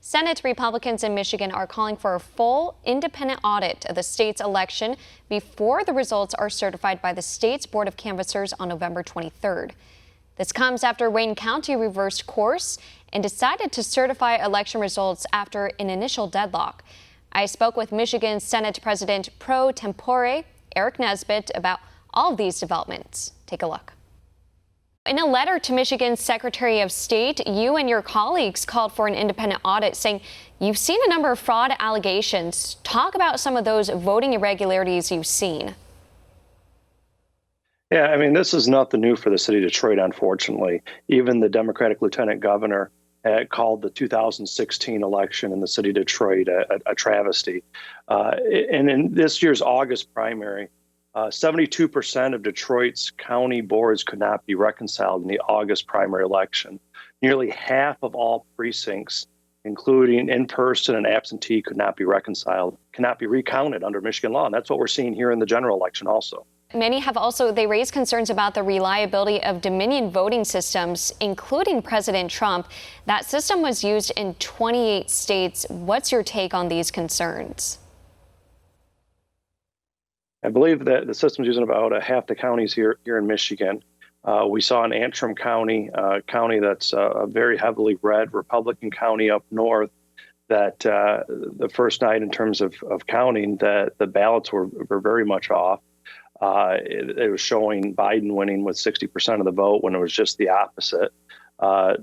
Senate Republicans in Michigan are calling for a full independent audit of the state's election before the results are certified by the state's Board of Canvassers on November 23rd. This comes after Wayne County reversed course and decided to certify election results after an initial deadlock. I spoke with Michigan Senate President pro tempore Aric Nesbitt about all of these developments. Take a look. In a letter to Michigan's Secretary of State, you and your colleagues called for an independent audit, saying you've seen a number of fraud allegations. Talk about some of those voting irregularities you've seen. Yeah, I mean, this is nothing new for the city of Detroit, unfortunately. Even the Democratic Lieutenant Governor had called the 2016 election in the city of Detroit a travesty. And in this year's August primary, 72% of Detroit's county boards could not be reconciled in the August primary election. Nearly half of all precincts, including in-person and absentee, could not be reconciled, cannot be recounted under Michigan law. And that's what we're seeing here in the general election also. Many have they raised concerns about the reliability of Dominion voting systems, including President Trump. That system was used in 28 states. What's your take on these concerns? I believe that the system's using about half the counties here in Michigan. We saw in Antrim County, county that's a very heavily red Republican county up north, that the first night in terms of counting, that the ballots were very much off. It was showing Biden winning with 60% of the vote when it was just the opposite.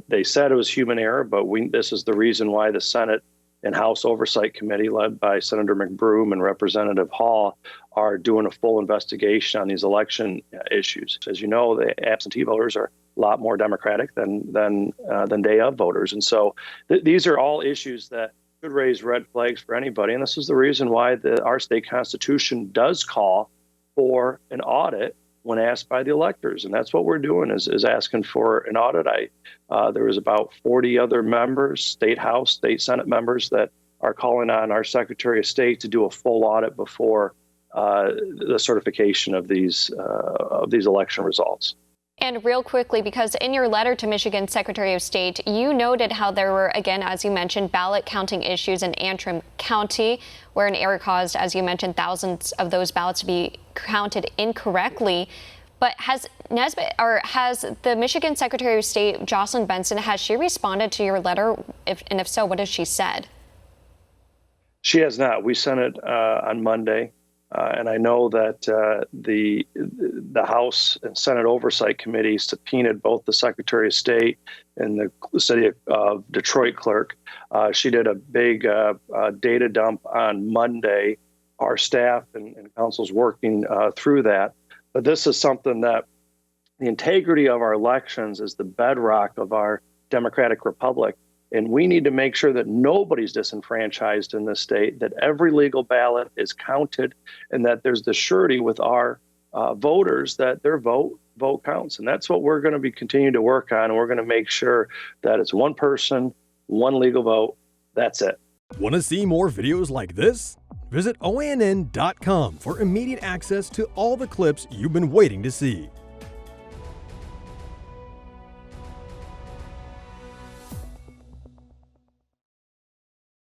They said it was human error, but this is the reason why the Senate and House Oversight Committee, led by Senator McBroom and Representative Hall, are doing a full investigation on these election issues. As you know, the absentee voters are a lot more Democratic than day of voters. And so these are all issues that could raise red flags for anybody. And this is the reason why our state constitution does call for an audit when asked by the electors. And that's what we're doing, is asking for an audit. There was about 40 other members, state House, state Senate members, that are calling on our Secretary of State to do a full audit before the certification of these election results. And real quickly, because in your letter to Michigan Secretary of State, you noted how there were, again, as you mentioned, ballot counting issues in Antrim County, where an error caused, as you mentioned, thousands of those ballots to be counted incorrectly. But has the Michigan Secretary of State, Jocelyn Benson, has she responded to your letter? If so, what has she said? She has not. We sent it on Monday. And I know that the House and Senate Oversight Committee subpoenaed both the Secretary of State and the City of Detroit clerk. She did a big data dump on Monday. Our staff and council's working through that. But this is something that the integrity of our elections is the bedrock of our democratic republic. And we need to make sure that nobody's disenfranchised in this state, that every legal ballot is counted, and that there's the surety with our voters that their vote counts. And that's what we're going to be continuing to work on. And we're going to make sure that it's one person, one legal vote. That's it. Want to see more videos like this? Visit OANN.com for immediate access to all the clips you've been waiting to see.